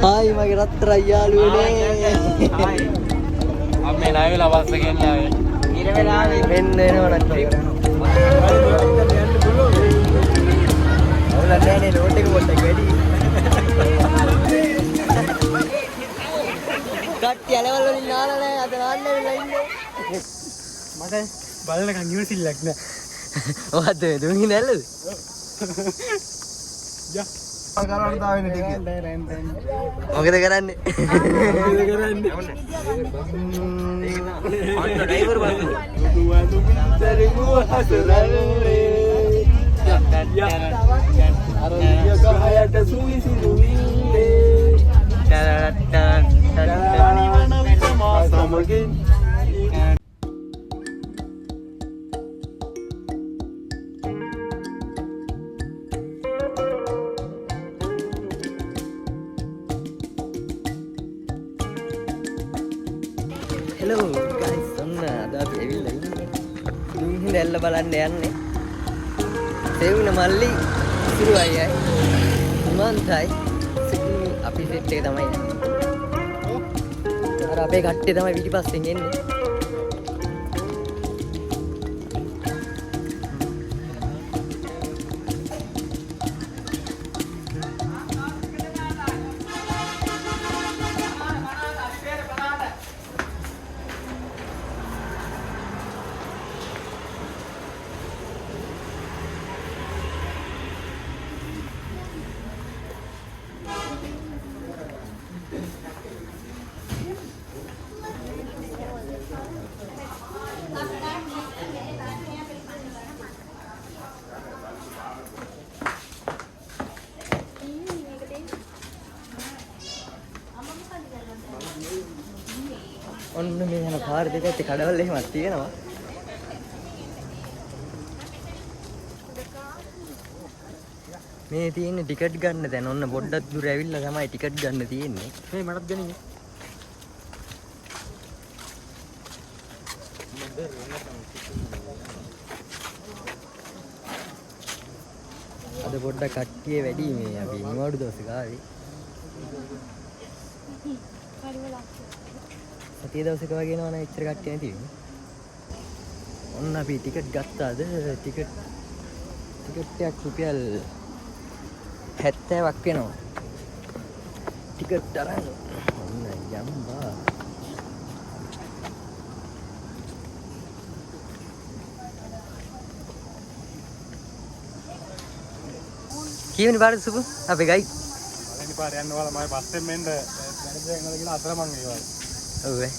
ආයි මගේ රත්තරන් යාළුවනේ. අම්මේ ණය වෙලා බස් එකෙන් ආවේ. ඉර වෙලාවේ මෙන්න එනවනම් අවුලක් නැහැ නේ නෝට් එක පොඩ්ඩක් වැඩි. කට්ටිය ලෙවල් වලින් නාලා නැහැ අද නාන්න වෙලා ඉන්නේ. මට බලනකන් ඉවසිල්ලක් නෑ. ඔහත් මේ දුන්නේ නැල්ලද? යා. කරන්න තාවෙන්නේ ටික. මොකද කරන්නේ? අන්න ඩ්‍රයිවර් බං. දුවතු පිටරිමු හසරන්නේ. අර ගහයට සුලි සිදුවින්නේ. නිවන විත මා සමගින් hello guys ඔන්න අද අපි ඇවිල්ලා ඉන්නේ දුන්නේ දැල්ල බලන්න යන්නේ සෙවුන මල්ලි ඉතුරු අයයි සුමන්තයි සිකුනි අපි සෙට් එක තමයි යන්නේ අර අපේ කට්ටිය තමයි පිටිපස්සෙන් එන්නේ ඔන්න මේ යන පාර දෙක ඇත්තේ කඩවල එහෙමත් තියෙනවා. මේ තියෙන්නේ ටිකට් ගන්න දැන් ඔන්න පොඩ්ඩක් දුර ඇවිල්ලා තමයි ටිකට් ගන්න තියෙන්නේ. මේ මටත් ගනින්න. අද පොඩ්ඩක් කට්ටිය වැඩි මේ අපි නිවාඩු දවසක ආවේ. සතිය දවසක වගේ නෝන එච්චර කට්ටිය නැති වෙන්නේ. ඔන්න අපි ටිකට් ගත්තාද ටිකට් එකක් රුපියල් 70ක් වෙනවා. ටිකට් අරන් ඔන්න යම්බා. කීවෙනි පාරද සුපු අපේ ගයි? පළවෙනි පාර යන්න ඕලා මම පස්සෙන් මෙන්න දැනගෙන ගිහලා අතරමං ඒවා. ඔව් ඈ.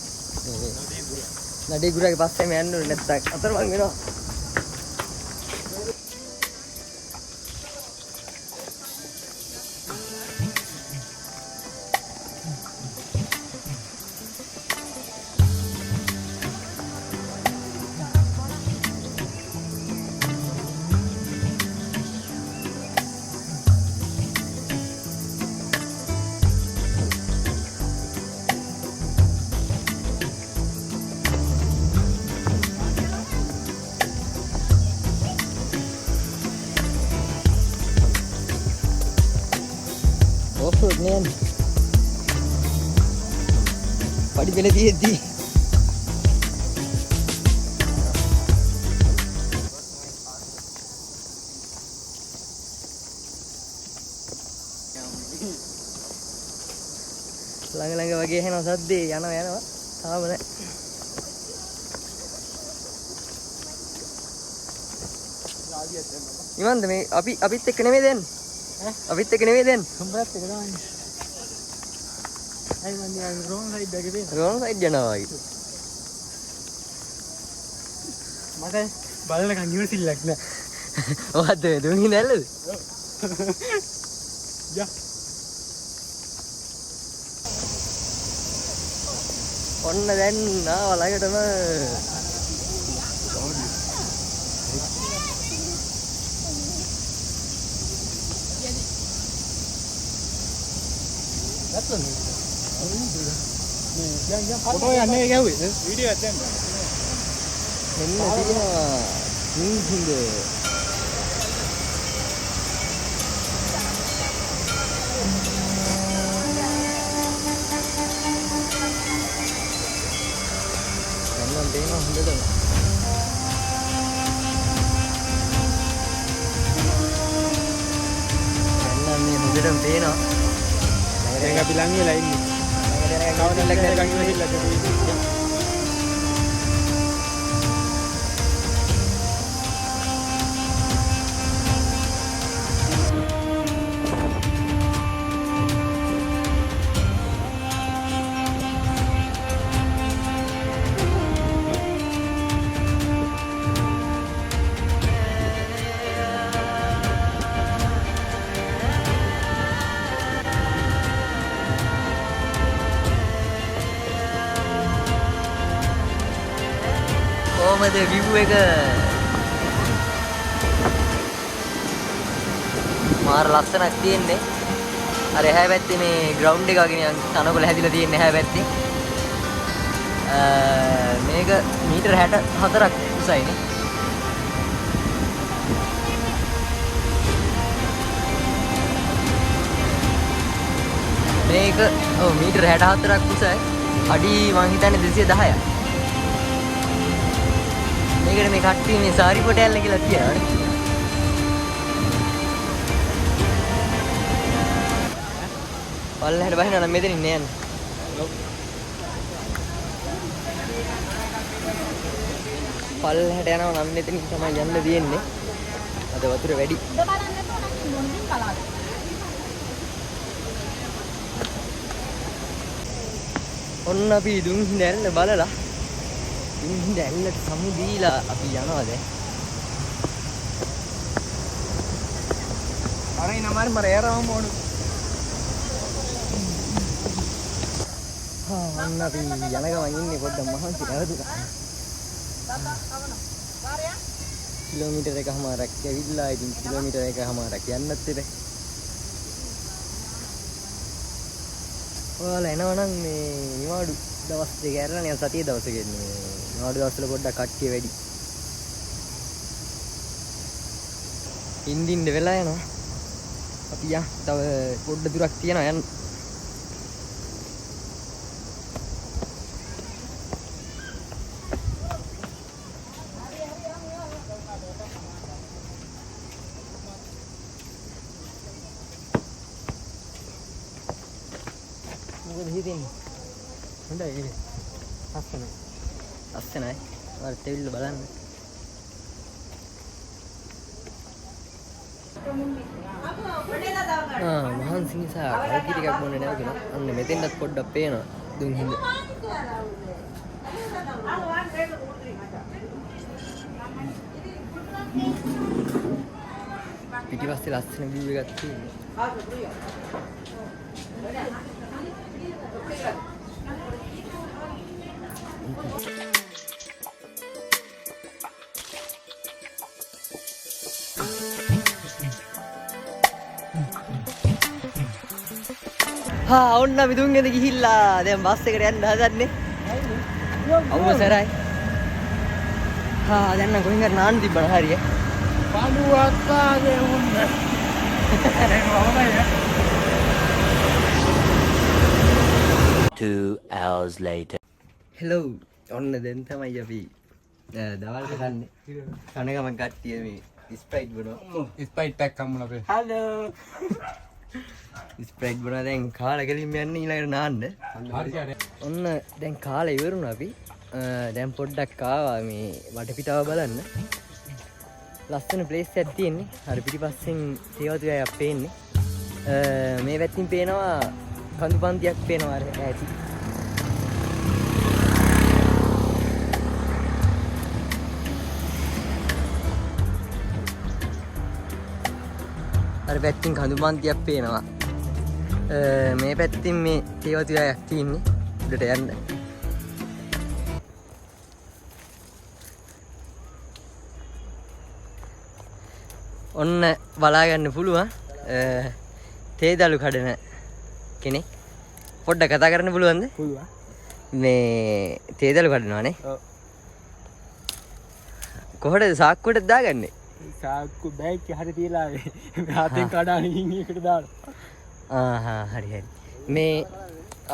නඩේ ගුරාගේ පස්සෙම යන්න ඕනේ නැත්තම් අතරමං වෙනවා. Off-road nih padi bela තියෙද්දි ළඟ වගේ එනවා සද්දේ යනවා තාම නෑ ඉවන්ද මේ අපිත් එක්ක නෙමෙයි දෙන්නේ අපිත් එක්ක නෙමෙයි දැන් උඹත් එක තමයි අය මන්නේ රෝන් සයිඩ් එකේ තියෙන රෝන් සයිඩ් යනවා වගේ මට බලනකන් ඉවසිල්ලක් නෑ ඔහත් මේ දුන්නේ නැල්ලද යා ඔන්න දැන් ආව ළඟටම ෆොටෝ යන්නේ ගැව්වේ වීඩියෝ එකක් දැම්මා මෙන්න තියෙනවා නින්හිඳ පේනවා හොඳටම. දැන් මේ හොඳටම පේනවා. දැන් අපි ලඟ වෙලා ඉන්නේ. ළඟට යනකම් ගිහිල්ලා කොහමද view එක මාර ලස්සනක් තියෙන්නේ. අර එහා පැත්තේ මේ ග්‍රවුන්ඩ් එක වගේ නිකන් තනකොළ හැදිලා තියෙන්නේ එහා පැත්තේ. මේක මීටර 64ක් උසයිනේ. මේක ඔව් මීටර 64ක් උසයි. අඩි මං හිතන්නේ 210ක්. මේකට මේ කට්ටිය මේ සාරිපොට යන්න කියලා කියනවානේ. පල්ලෙහාට බහිනවා නම් මෙතනින් නේ යන්නේ. පල්ලෙහාට යනවා නම් මෙතනින් තමයි යන්න තියෙන්නේ. අද වතුර වැඩි. ඔන්න අපි දුම්හිඳ ඇල්ල බලලා දුම්හිඳ ඇල්ලට සමු දීලා අපි යනවා දැන්. අරයි නමාර මර ඒරවම ඕන. ඔන්න අපි යන ගමන් ඉන්නේ පොඩ්ඩක් මහන්සි නැවතුණා. කිලෝමීටර් එකමාරක් ඇවිල්ලා ඉතින් කිලෝමීටර් එකමාරක් යන්නත් ඉතින්. ඔයාලා එනවනම් මේ නිවාඩු දවස් දෙක ඇරලා නිකන් සතිය දවසක එන්නේ. නිවාඩු දවස්වල පොඩ්ඩක් කට්ටිය වැඩි. ඉන්දින්න වෙලා යනවා. අපි තව පොඩ්ඩ දුරක් තියෙනවා යන්න. මොකද හිතෙන්නේ? හොඳයි ඉතින්. ලස්සනයි. ලස්සනයි. වරත් ඇවිල්ලා බලන්න. මහන්සි නිසා කල්කි ටිකක් බොන්නේ නැවතුණා. අන්න මෙතෙන්වත් පොඩ්ඩක් පේනවා දුම්හිඳ. පිටිපස්සේ ලස්සන view එකක් තියෙනවා. ඔන්න අපි දුම්ගෙද ගිහිල්ලා දැන් බස් එකට යන්න හදන්නේ. අවසරයි. දැන් නම් කොහෙන්ද නාන්න තිබ්බන හරිය. පාළුවක් ආගේ උන්න. දැන් වහමයි. 2 hours later. හෙලෝ ඔන්න දැන් තමයි අපි දවල්ට කන්නේ. කන ගමන් කට්ටිය මේ ස්ප්‍රයිට් බොනවා. ස්පයිට් පැක් හම්බුණා අපේ. හලෝ. ස්ප්‍රයිට් බොනවා දැන් කාලා ගෙලින්ම යන්නේ ඊළඟට නාන්න. ඔන්න දැන් කාලා ඉවරුණා අපි. දැන් පොඩ්ඩක් ආවා මේ වටපිටාව බලන්න. ලස්සන ප්ලේස් එකක් තියෙන්නේ. අර පිටිපස්සෙන් තේවතු ගයක් පේන්නේ. මේ පැත්තෙන් පේනවා කඳු පන්තියක් පේනවා අර ඈති. අර පැත්තෙන් කඳු පන්තියක් පේනවා. මේ පැත්තෙන් මේ තේවතු ගයක් තියෙන්නේ. උඩට යන්න. ඔන්න බලාගන්න පුළුවන් තේදලු කඩන කෙනෙක් පොඩ්ඩක් කතා කරන්න පුළුවන්ද? පුළුවන්. මේ තේදලු කඩනවානේ. ඔව්. කොහොමද සාක්කුවට දාගන්නේ? සාක්කු බෑග් එක හරි තියලා මේ හතෙන් කඩාගෙන ඉන්නේ එකට දානවා. හරි හරි. මේ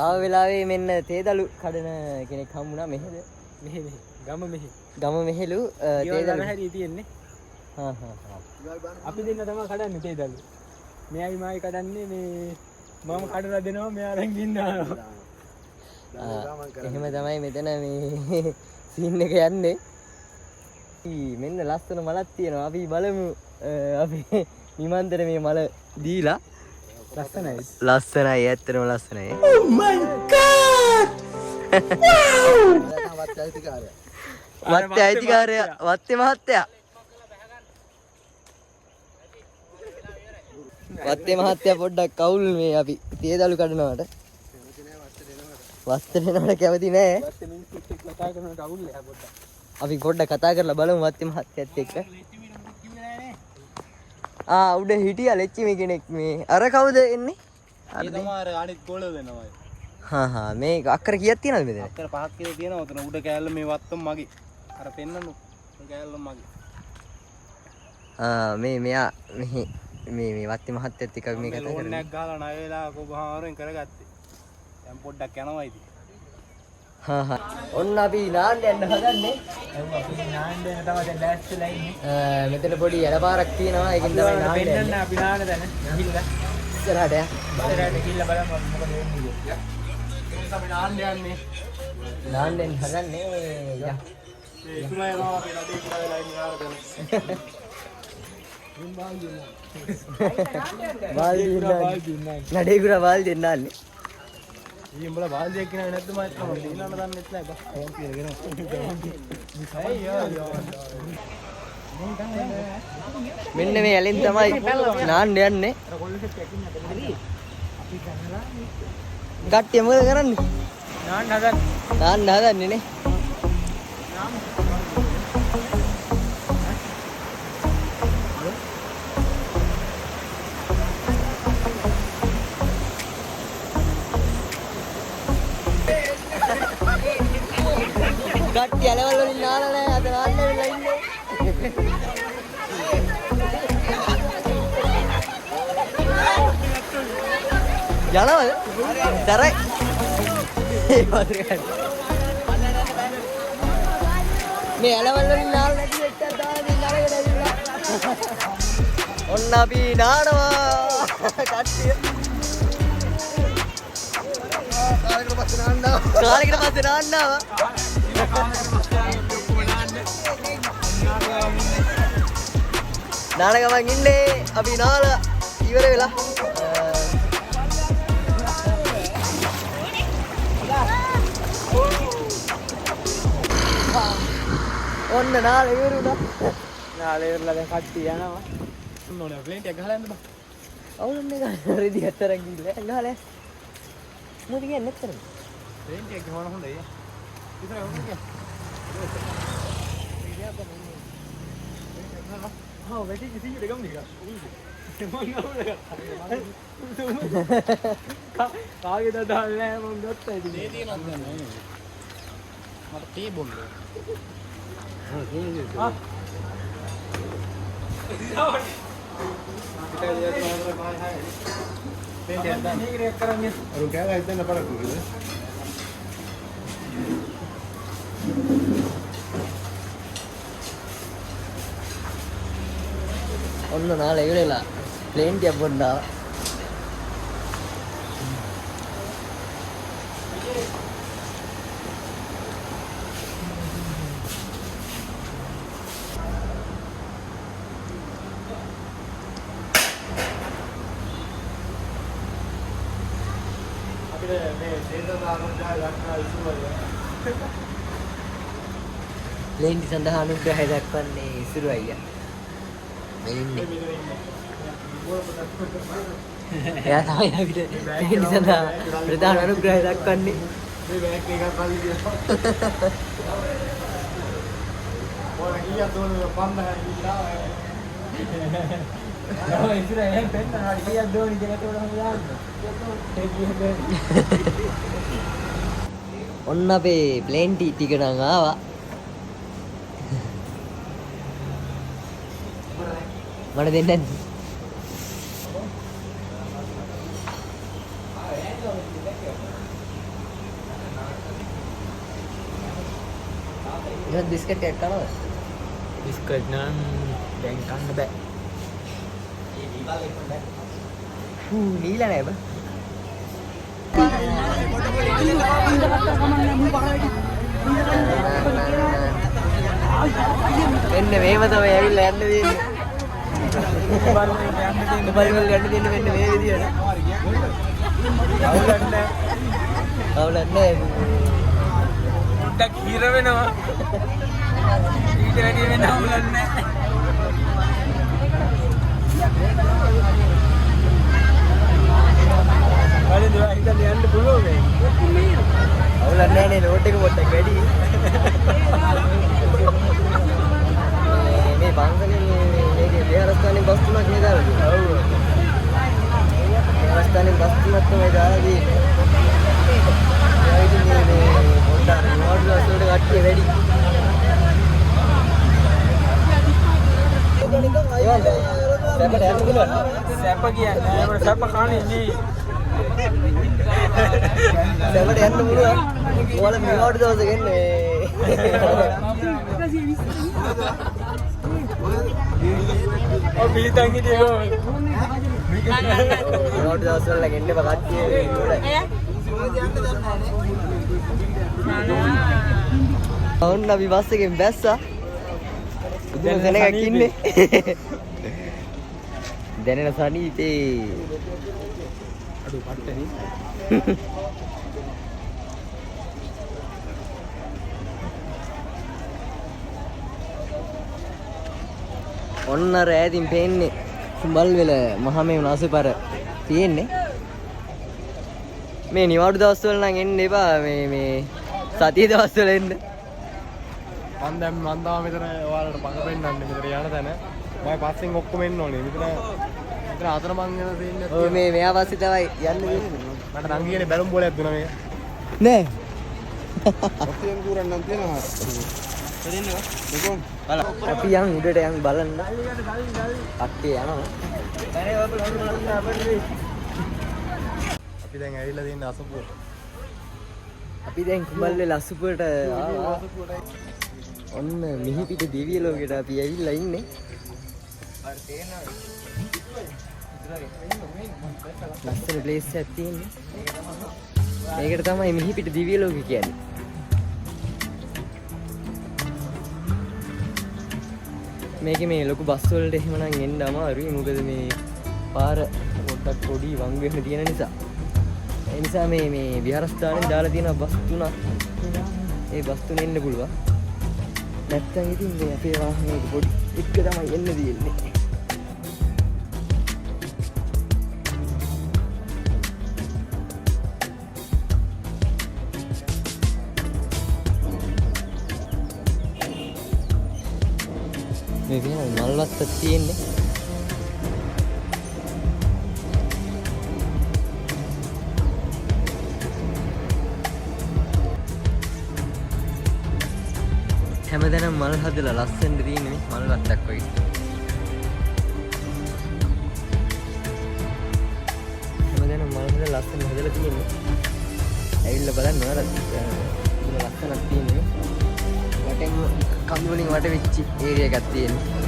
ආව වෙලාවේ මෙන්න තේදලු කඩන කෙනෙක් හම්බුණා මෙහෙද? මෙහෙ ගම මෙහෙලු තේදලු හැරී තියෙන්නේ. හා හා හා. අපි දෙන්න තමයි කඩන්නේ තේදලු. මෙයයි මායි කඩන්නේ මේ මම කඩලා දෙනවා මෙයා දැන් ගින්නවා. එහෙම තමයි මෙතන මේ සීන් එක යන්නේ. මෙන්න ලස්සන මලක් තියෙනවා. අපි බලමු අපි නිමන්ත්‍රණ මේ මල දීලා. ලස්සනයි. ලස්සනයි ඇත්තටම ලස්සනයි. Oh my god! වත්තේ අයිතිකාරයා වත්තේ මහත්තයා. වත්තේ මහත්තයා පොඩ්ඩක් කවුල් මේ අපි තේදලු කඩනවට. වත්තේ දෙනවට කැමති නෑ. වත්තේ මිනිස්සුත් එක්ක කතා කරනකොට අවුල් එහා පොඩ්ඩක්. අපි පොඩ්ඩක් කතා කරලා බලමු වත්තේ මහත්තයත් එක්ක. උඩ හිටියා ලෙච්චිමි කෙනෙක් මේ. අර කවුද එන්නේ? ඒ තමයි අර අනිත් ගෝල වෙනවා. හා හා මේ අක්කර කීයක් තියෙනවද මෙතන? අක්කර 5ක් කියලා තියෙනවා. උතන උඩ කෑල්ල මේ වත්තම් මගේ. අර පෙන්නනු කෑල්ල මගේ. මේ මෙයා මේ වත්තේ මහත්තයත් එක්ක මේ කතා කරන්නේ. ඕනෑක් ගහලා ණය වෙලා කොහොමවරෙන් කරගත්තේ. දැන් පොඩ්ඩක් යනවා ඉතින්. හා හා. ඔන්න අපි නාන්න යන්න හදන්නේ. අපි නාන්න යන තමයි දැන් ලෑස්තිලා ඉන්නේ. මෙතන පොඩි යලපාරක් තියෙනවා. ඒකෙන් තමයි නාන්න යන්නේ. අපි නාන්න දැන. ගිහිල්ලා ඉස්සරහට යා. ඉස්සරහට ගිහිල්ලා බලමු මොකද වෙන්නේ කියලා. ඒක අපි නාන්න යන්නේ. නාන්න යන්න හදන්නේ. යා. ඒ ඉතුමයනවා අපි නඩේ පුරා වෙලා ඉන්න ආරගෙන. නඩේගුරා බාල් දෙන්නාන්නේ. ඊ උඹලා බාල් දෙයක් කියනවා නැද්ද මම දිනන්න දන්නෙත් නැහැ බා. ෆෝන් කියලාගෙන. මෙන්න මේ ඇලෙන් තමයි නාන්න යන්නේ. කට්ටිය මොකද කරන්නේ? නාන්න හදන්නේ නේ. කට්ටිය ඇලවල වලින් නාලා නැහැ. අද නාන්න වෙලා ඉන්නේ. යනවද? තරයි. මේ ඇලවල වලින් නාලා නැති වෙච්චක් දාලා මේ නරකට ඇවිල්ලා. ඔන්න අපි නානවා. කට්ටිය. කාලෙකට පස්සේ නාන්නවා. නාන ගමන් ඉන්නේ අපි නාලා ඉවර වෙලා. ඔන්න නාල ඉවර වුණා. නාල ඉවරලා දැන් කට්ටිය යනවා. මොනවා ප්ලේන් එක ගහලා යන්න බා. අවුලන්නේ ගන්න රෙදි හතරක් ගිහලා ගහලා. මොකද කියන්නේ නැත්තරම. ප්ලේන් එක ගහන හොඳයි. ඉතින් හොඳයි. වැඩි කිසිම දෙයක් නෑ. කාගේද දාන්නේ මම ගත්තා ඉතින්. මේ තියෙනවද නෑ. මට තේ බොන්න. ඔන්න නාල ඉවරලා ප්ලේන් ටික බොන්නා. ප්ලේන් සඳහා අනුග්‍රහය දක්වන්නේ ඉසුරු අයියා. මේ ඉන්නේ. එයා තමයි අපිට ප්ලේන් සඳහා ප්‍රධාන අනුග්‍රහය දක්වන්නේ. මේ බෑග් එකක් අල්ලි දිනවා. ඕන කීයක් දෝන 5000 ගිලා. ඔය ඉතින් එහෙන් පෙන්න හරි කීයක් දෝන ඉතකට උඩම දාන්න. ඔන්න අපේ ප්ලේන් ටික නම් ආවා. මට දෙන්නේ නැද්ද? ඉතින් බිස්කට් එකක් කනවද? බිස්කට් නම් දැන් කන්න බෑ. නීලා නෑ බා. මෙන්න මේව තමයි ඇවිල්ලා යන්න දෙන්නේ. බලවල යන්න දෙන්නේ මෙන්න මේ විදියට. අවුලක් නෑ. පොඩ්ඩක් හිර වෙනවා. ඊට වැඩි වෙන අවුලක් නෑ. වලින් දුවා හිතන්න යන්න පුළුවන් මේ. අවුලක් නෑනේ ලෝඩ් එක පොඩ්ඩක් වැඩි. මේ බංගනේ මේකේ විහාරස්ථානේ බස් තුනක් නේද ආවේ? ඔව්. විහාරස්ථානේ බස් තුනක් තමයි දාලා තියෙන්නේ. ඒ ඉතින් මේ පොඩ්ඩක් නෝඩ් වලට කට්ටිය වැඩි. සැපට යන්න පුළුවන්. සැප කියන්නේ අපේ සැප කන්නේ නේ. සැපට යන්න පුළුවන්. ඔයාලා මෙවට දවසක එන්නේ. ඔව් පිළිතන් හිටියේ කොහොමද? මෙවට දවස් වල එන්න බා කට්ටිය ඉවරයි. ඔන්න අපි බස් එකෙන් බැස්සා. පුදුම කෙනෙක් ඉන්නේ. දැනෙන සනීපේ. අඩු පට්ටනේ. ඔන්න රෑදින් පේන්නේ සුඹල් වෙල මහමෙවුන අසපර තියෙන්නේ. මේ නිවාඩු දවස් වල නම් එන්න එපා මේ සතිය දවස් වල එන්න. මම දැන් මන් තාම මෙතන ඔයාලට බඟ පෙන්නන්නේ මෙතන යන තැන. මම පස්සෙන් ඔක්කොම එන්න ඕනේ. මෙතන අතර මං යන දෙන්නේ. ඔය මේ මෙයා පස්සේ තමයි යන්න දෙන්නේ. මට නම් කියන්නේ බැලුම් බෝලයක් දුනා මේක. නෑ. ඔක්කොම පුරන්නම් තියෙනවා. අපි යන් උඩට යන් බලන්න. අක්කේ යනවා. අපි දැන් ඇවිල්ලා තියෙන අසපුවට. අපි දැන් කුඹල්ලේ ලස්සුපුවට ආවා. ඔන්න මිහිපිට දිව්‍ය ලෝකෙට අපි ඇවිල්ලා ඉන්නේ. ලස්සන ප්ලේස් එකක් තියෙන්නේ. මේකට තමයි මිහිපිට දිව්‍ය ලෝකෙ කියන්නේ. මේකේ මේ ලොකු බස් වලට එහෙමනම් එන්න අමාරුයි. මොකද මේ පාර පොඩ්ඩක් පොඩි වංගු වෙන තියෙන නිසා. ඒ නිසා මේ විහාරස්ථානේ දාලා තියෙන බස් තුනක්. ඒ බස් තුනේ එන්න පුළුවන්. නැත්තම් ඉතින් මේ අපේ වාහනේ පොඩි එක තමයි එන්න දෙන්නේ. මේ වින මල්වත්තක් තියෙන්නේ. හැමදැනම මල් හදලා ලස්සනට තියෙන මේ මල්වත්තක් වගේ. හැමදැනම මල් හදලා ලස්සන හදලා තියෙන්නේ. ඇවිල්ලා බලන්න ඔයාලා ලස්සනක් තියෙන්නේ. වටෙන් කඳු වලින් වට වෙච්ච ඒරියා එකක් තියෙනවා.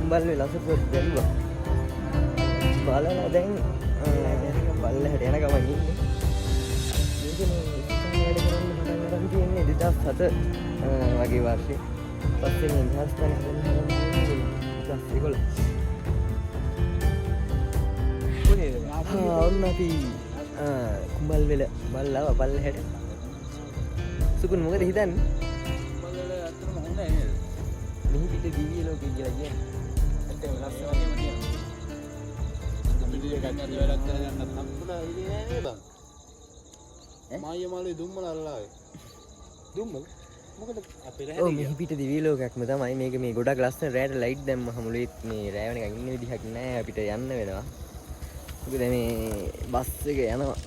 උඹල් වෙලසපොත් දැම්මා. බලලා දැන් බල්ලහට යන ගමන් ඉන්නේ. මේක මේ වැඩ කරන්න පටන් ගන්න තියෙන්නේ 2007 වගේ වර්ෂේ. පස්සේ මේ හස්තන ඔන්න අපි කුඹල් වෙල බල්ලාව බල්ලහට. සුකුන් මොකද හිතන්නේ? අතරම හොඳ නේද? මෙහි පිට දිව්‍ය ලෝකෙ කියලා කියන්නේ. ඇත්තටම ලස්සන වගේම තියෙනවා. විදිය ගන්න වැඩක් කරගන්නත් හම්බුණා ඉන්නේ නෑ නේද බං? මායිය මාළුවේ දුම්මල අල්ලාවේ. දුම්මල? මොකද අපේ රැහැට ඔව් මෙහි පිට දිව්‍ය ලෝකයක්ම තමයි මේක. මේ ගොඩක් ලස්සන රැයට ලයිට් දැම්මහම මුලේ මේ රැය වෙනකන් ඉන්න විදිහක් නෑ. අපිට යන්න වෙනවා. මොකද මේ බස් එක යනවා.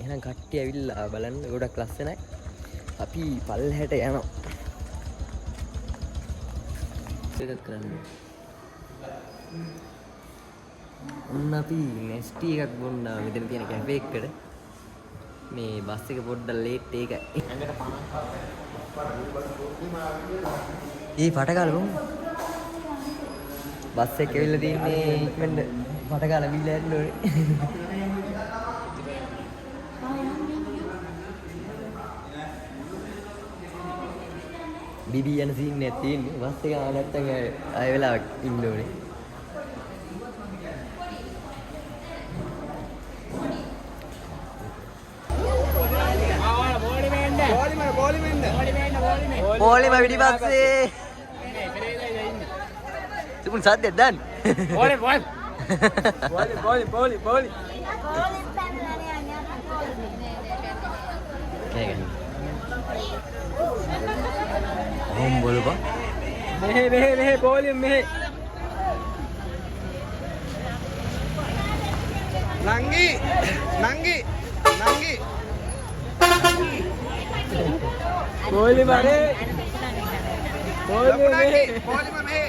එහෙනම් කට්ටිය ඇවිල්ලා බලන්න ගොඩක් ලස්සනයි. අපි පල්ලහැට යනවා. ඒකත් කරන්න. ඔන්න අපි නැස්ටි එකක් බොන්නා මෙතන තියෙන කැෆේ එකකට. මේ බස් එක පොඩ්ඩක් ලේට් ඒකයි. ඒ පටකාල බොමු. බස් එක ඇවිල්ලා තින්නේ ඉක්මනට පටකාල බීලා යන්න ඕනේ. බිබී යන සීන් එකක් තියෙන්නේ. බස් එක ආව නැත්තම් ආය වෙලාවක් ඉන්න ඕනේ. පොලිම පිටිපස්සේ. සුකුන් සද්දෙන් දැන්. පොලි. Om boleh pak? Mehe boleh mehe. නංගි Boleh mare. Boleh mehe. පොලිම මෙහෙ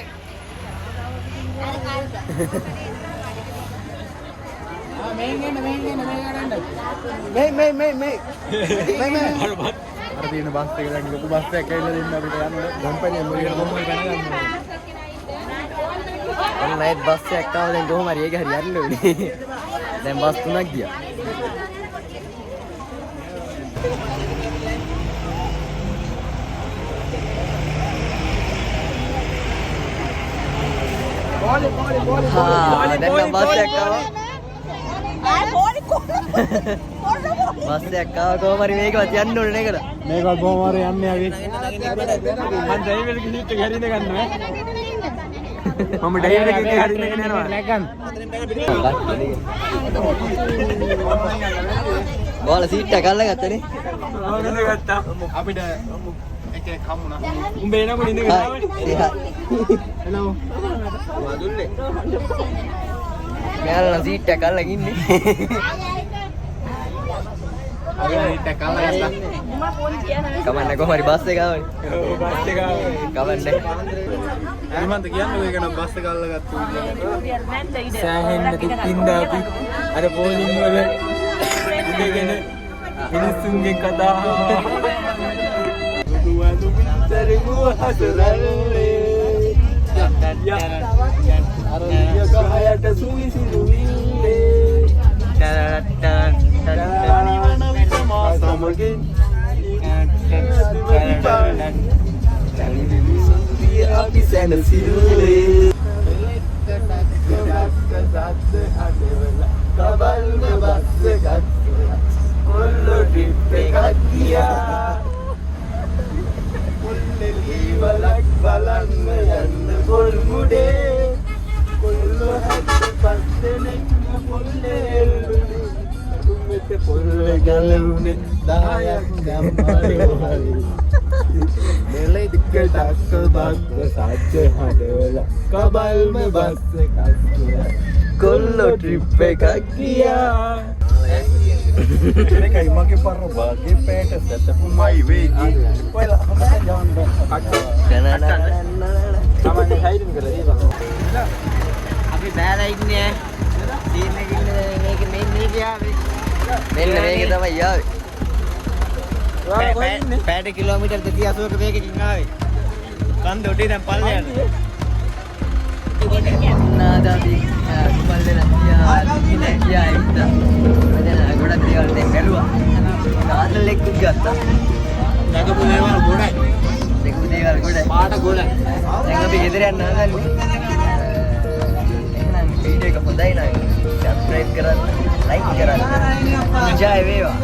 අර තියෙන බස් එක දැන් ලොකු බස් එකක් ඇවිල්ලා දෙන්න අපිට යන්න ගම්පැණිය මොකද කොහොමද ගණන් ගන්න ඔන්න නයිට් බස් එකක් ආව දැන් කොහොම හරි ඒක හරි යන්න ඕනේ. දැන් බස් තුනක් ගියා. දැන් බස් එකක් ආවා. බස් එකක් ආවා කොහොම හරි මේකවත් යන්න ඕනේ නේද? මේකත් බොහොම හරි යන්නේ ආවේ මම ඩ්‍රයිවර් කිසිත් හරින ගන්නවා මම ඩ්‍රයිවර් එකේ හරින ගෙන යනවා නැගන් බෝල සීට් එක අල්ලගත්තනේ. ඕනද ගත්තා අපිට එකේ කම්මුණා උඹ එනකොට ඉඳගෙන ආවනේ හෙලෝ වදුල්ලේ මෙයාලා සීට් එක අල්ලගෙන ඉන්නේ. කමන්න කොහොම හරි බස් එක ආවනේ. බස් එක ආවේ කමන්නේ. මන්ද කියන්නේ ඒක නම් බස් එක අල්ලගත්තු විදියට සෑහෙන්න තින්ද අපි අර පොලින් වල ඉඳගෙන මිනිස්සුන්ගේ කතා දුවඳු පිටරෙමු හසලල්ලේ අර ගහයට සුවිසිරු විල්ලේ සමගින් අපි සැනසිල්ලේ කබල්ම බස් එකක් කොල්ලෝ ට්‍රිප් එකක් ගියා කොල්ලේ වලක් බලන්න යන්න පොල් මුඩේ කොල්ලෝ හැට පස්සෙනෙක් කොල්ලේ එල්ලුනේ මෙත පොල් ගලුනේ 10ක් ගම්මාලේ මෙලේ දික්ක ඩක්ක බක්ක සාජ්ජ හඩවලා කබල්ම බස් එකක් ගියා කොල්ලෝ ට්‍රිප් එකක් ගියා මේකයි මගේ පර වාගේ පෑට සැතපුමයි වේගි ඔයලා අපිට යන්න තමයි හයිඩින් කරලා ඒ බලන්න අපි බෑලා ඉන්නේ සීන් එකේ ඉන්නේ මේක මෙන්න මේක යාවේ මෙන්න මේක තමයි යාවේ පැයට කිලෝමීටර් 280ක වේගකින් ආවේ. කන්ද උඩේ දැන් පල්ලයට. නාදාදී පල්ලෙලා ගියා ඉඳලා. මම ගොඩක් දේවල් දැන් බැලුවා. කාදල් එක්කුත් ගත්තා. නැගපු දේවල් ගොඩයි. දෙකු දේවල් ගොඩයි. පාට ගොඩයි. දැන් අපි ගෙදර යන්න හදන්නේ. එහෙනම් වීඩියෝ එක හොඳයි නම් සබ්ස්ක්‍රයිබ් කරන්න, ලයික් කරන්න. ජය වේවා.